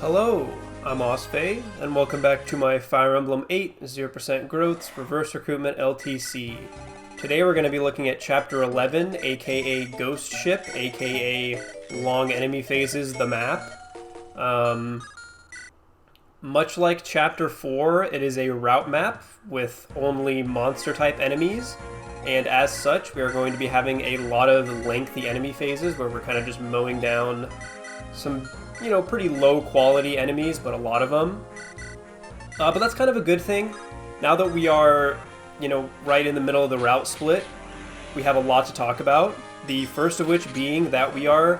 Hello, I'm Osfey, and welcome back to my Fire Emblem 8 0% Growths Reverse Recruitment LTC. Today we're going to be looking at Chapter 11, aka Ghost Ship, aka Long Enemy Phases, the map. Much like Chapter 4, it is a route map with only monster-type enemies, and as such, we are going to be having a lot of lengthy enemy phases where we're kind of just mowing down some, pretty low-quality enemies, but a lot of them. But that's kind of a good thing. Now that we are, right in the middle of the route split, we have a lot to talk about. The first of which being that we are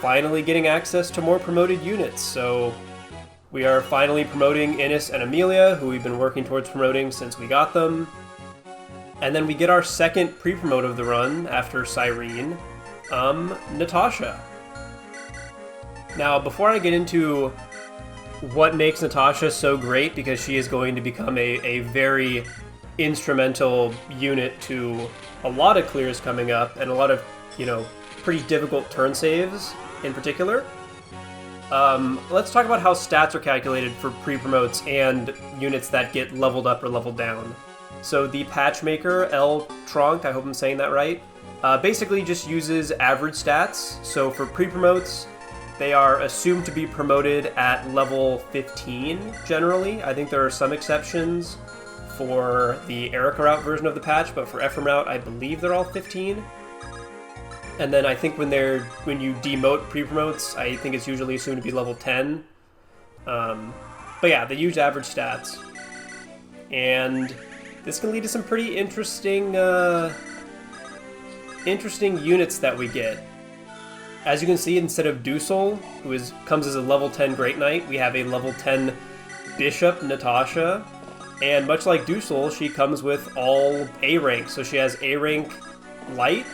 finally getting access to more promoted units. So we are finally promoting Innes and Amelia, who we've been working towards promoting since we got them. And then we get our second pre-promote of the run after Syrene, Natasha. Now, before I get into what makes Natasha so great, because she is going to become a very instrumental unit to a lot of clears coming up, and a lot of, pretty difficult turn saves in particular, let's talk about how stats are calculated for pre-promotes and units that get leveled up or leveled down. So the Patchmaker, L-Tronk, I hope I'm saying that right, basically just uses average stats. So for pre-promotes, they are assumed to be promoted at level 15, generally. I think there are some exceptions for the Erica Route version of the patch, but for Ephraim Route, I believe they're all 15. And then I think when you demote pre-promotes, I think it's usually assumed to be level 10. But yeah, they use average stats. And this can lead to some pretty interesting units that we get. As you can see, instead of Dusel, who comes as a level 10 Great Knight, we have a level 10 Bishop, Natasha. And much like Dusel, she comes with all A rank. So she has A rank Light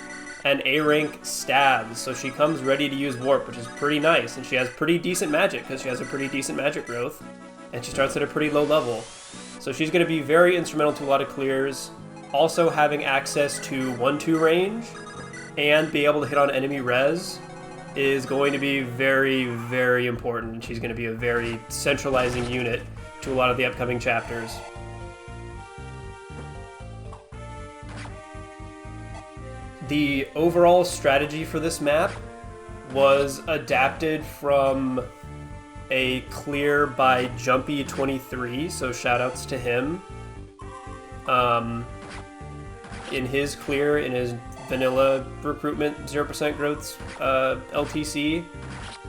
and A rank Stabs. So she comes ready to use Warp, which is pretty nice. And she has pretty decent magic, because she has a pretty decent magic growth. And she starts at a pretty low level. So she's going to be very instrumental to a lot of clears. Also having access to 1-2 range and be able to hit on enemy res is going to be very, very important. She's going to be a very centralizing unit to a lot of the upcoming chapters. The overall strategy for this map was adapted from a clear by Jumpy23, so shoutouts to him. In his clear, in his vanilla recruitment 0% growths LTC,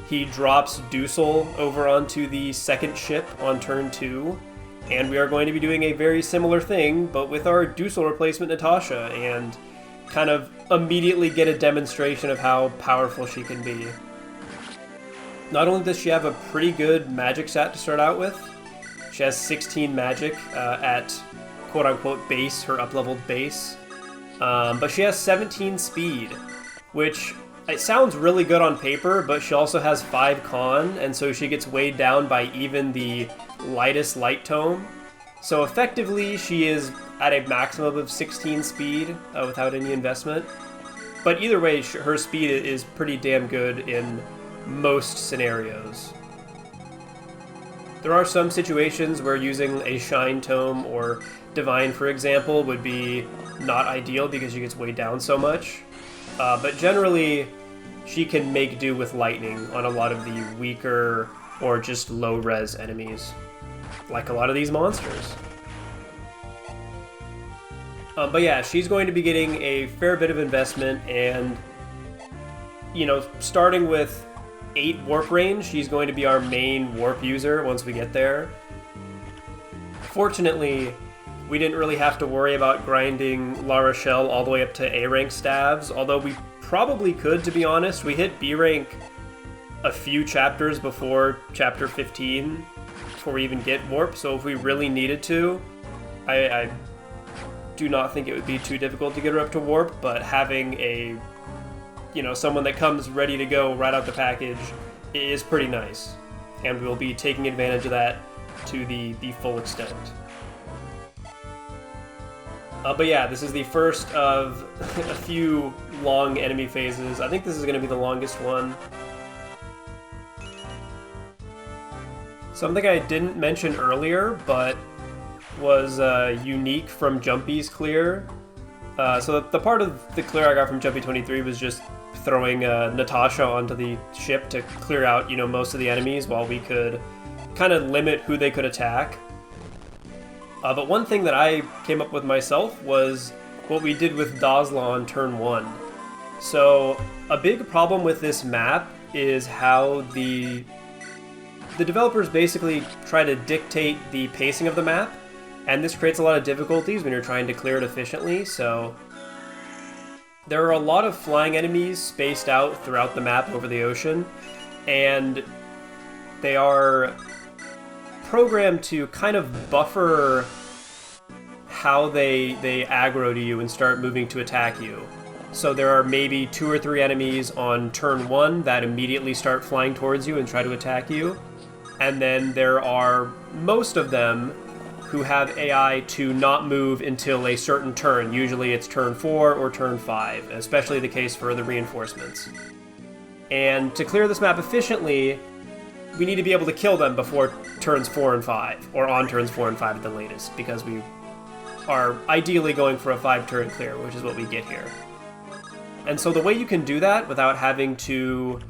he drops Dusel over onto the second ship on turn 2, and we are going to be doing a very similar thing, but with our Dusel replacement Natasha, and kind of immediately get a demonstration of how powerful she can be. Not only does she have a pretty good magic stat to start out with, she has 16 magic at quote-unquote base, her up-leveled base, but she has 17 speed, which it sounds really good on paper, but she also has 5 con, and so she gets weighed down by even the lightest light tome. So effectively, she is at a maximum of 16 speed without any investment. But either way, her speed is pretty damn good in most scenarios. There are some situations where using a Shine Tome or Divine, for example, would be not ideal because she gets weighed down so much. But generally, she can make do with Lightning on a lot of the weaker or just low-res enemies, like a lot of these monsters. But yeah, she's going to be getting a fair bit of investment, and, starting with 8 warp range, she's going to be our main warp user once we get there. Fortunately, we didn't really have to worry about grinding La Rochelle all the way up to A rank stabs, although we probably could, to be honest. We hit B rank a few chapters before chapter 15, before we even get warp, so if we really needed to, I do not think it would be too difficult to get her up to warp, but having a someone that comes ready to go right out the package is pretty nice, and we'll be taking advantage of that to the full extent. But yeah, this is the first of a few long enemy phases. I think this is going to be the longest one. Something I didn't mention earlier, but was unique from Jumpy's clear. So the part of the clear I got from Jumpy 23 was just throwing Natasha onto the ship to clear out, most of the enemies while we could kind of limit who they could attack. But one thing that I came up with myself was what we did with Dazla on turn 1. So a big problem with this map is how the developers basically try to dictate the pacing of the map, and this creates a lot of difficulties when you're trying to clear it efficiently. So there are a lot of flying enemies spaced out throughout the map over the ocean, and they are programmed to kind of buffer how they aggro to you and start moving to attack you. So there are maybe 2 or 3 enemies on turn 1 that immediately start flying towards you and try to attack you. And then there are most of them who have AI to not move until a certain turn. Usually it's turn 4 or turn 5, especially the case for the reinforcements. And to clear this map efficiently, we need to be able to kill them before turns 4 and 5, or on turns 4 and 5 at the latest, because we are ideally going for a 5-turn clear, which is what we get here. And so the way you can do that without having to,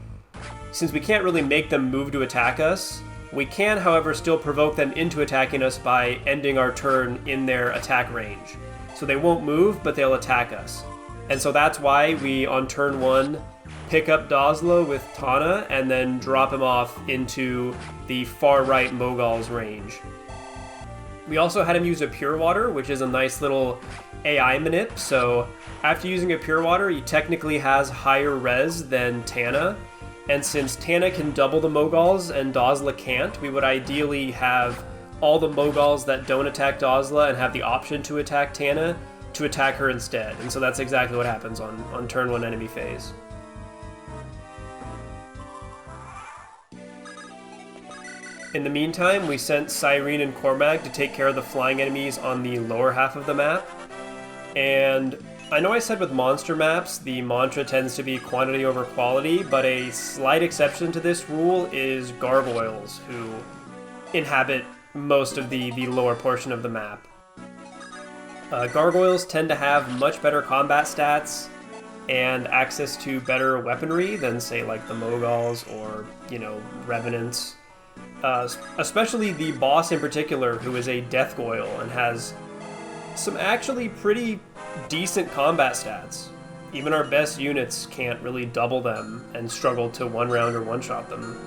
since we can't really make them move to attack us, we can, however, still provoke them into attacking us by ending our turn in their attack range. So they won't move, but they'll attack us. And so that's why we, on turn 1, pick up Dazla with Tana and then drop him off into the far right Mogul's range. We also had him use a Pure Water, which is a nice little AI manip. So after using a Pure Water, he technically has higher res than Tana. And since Tana can double the Moguls and Dazla can't, we would ideally have all the Moguls that don't attack Dazla and have the option to attack Tana to attack her instead. And so that's exactly what happens on turn 1 enemy phase. In the meantime, we sent Syrene and Cormag to take care of the flying enemies on the lower half of the map. And I know I said with monster maps, the mantra tends to be quantity over quality, but a slight exception to this rule is gargoyles, who inhabit most of the lower portion of the map. Gargoyles tend to have much better combat stats and access to better weaponry than, say, like the Moguls or, Revenants. Especially the boss in particular, who is a Death Goyle and has some actually pretty decent combat stats. Even our best units can't really double them and struggle to one-round or one-shot them.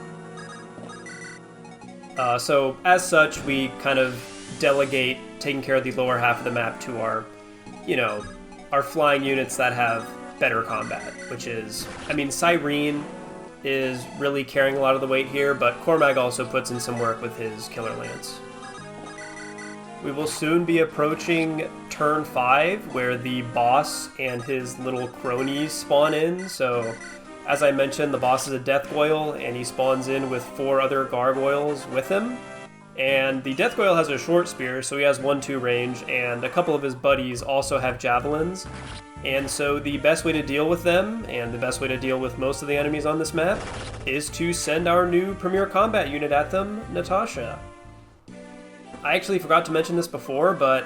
So as such, we kind of delegate taking care of the lower half of the map to our, our flying units that have better combat, which is, Syrene is really carrying a lot of the weight here, but Cormag also puts in some work with his Killer Lance. We will soon be approaching turn 5, where the boss and his little cronies spawn in. So, as I mentioned, the boss is a Death Goyle, and he spawns in with 4 other Gargoyles with him. And the Death Goyle has a short spear, so he has 1-2 range, and a couple of his buddies also have javelins. And so the best way to deal with them, and the best way to deal with most of the enemies on this map, is to send our new Premier Combat unit at them, Natasha. I actually forgot to mention this before, but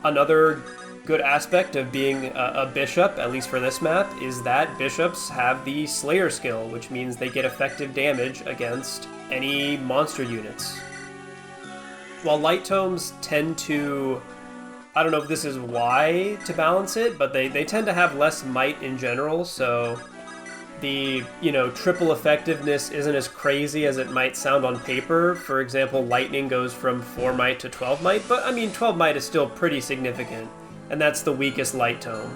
another good aspect of being a bishop, at least for this map, is that bishops have the Slayer skill, which means they get effective damage against any monster units. While light tomes tend to, I don't know if this is why to balance it, but they tend to have less might in general, so the, triple effectiveness isn't as crazy as it might sound on paper. For example, lightning goes from 4 might to 12 might, but 12 might is still pretty significant, and that's the weakest light tome.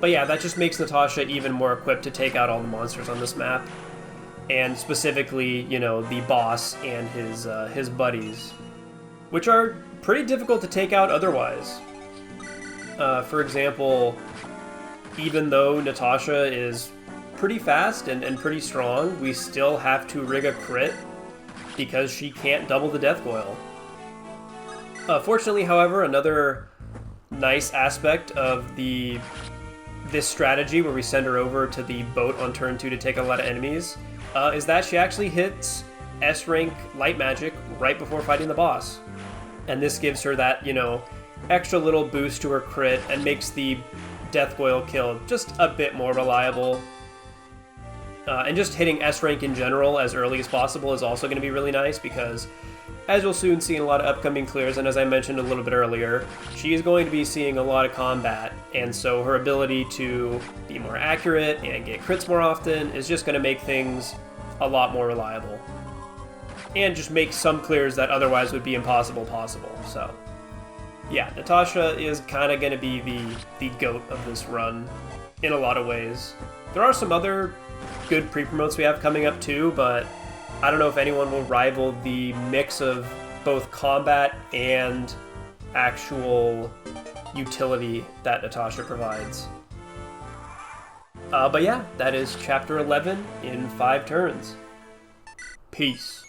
But yeah, that just makes Natasha even more equipped to take out all the monsters on this map, and specifically, the boss and his buddies, which are pretty difficult to take out otherwise. For example, even though Natasha is pretty fast and pretty strong, we still have to rig a crit because she can't double the Death Goyle. Fortunately, however, another nice aspect of this strategy where we send her over to the boat on turn 2 to take a lot of enemies is that she actually hits S-rank light magic right before fighting the boss. And this gives her that, you know, extra little boost to her crit and makes the Death Coil kill just a bit more reliable. And just hitting S-rank in general as early as possible is also going to be really nice because, as you'll soon see in a lot of upcoming clears, and as I mentioned a little bit earlier, she is going to be seeing a lot of combat, and so her ability to be more accurate and get crits more often is just going to make things a lot more reliable. And just make some clears that otherwise would be impossible possible, so... yeah, Natasha is kind of going to be the GOAT of this run in a lot of ways. There are some other good pre-promotes we have coming up too, but I don't know if anyone will rival the mix of both combat and actual utility that Natasha provides. But yeah, that is Chapter 11 in 5 turns. Peace.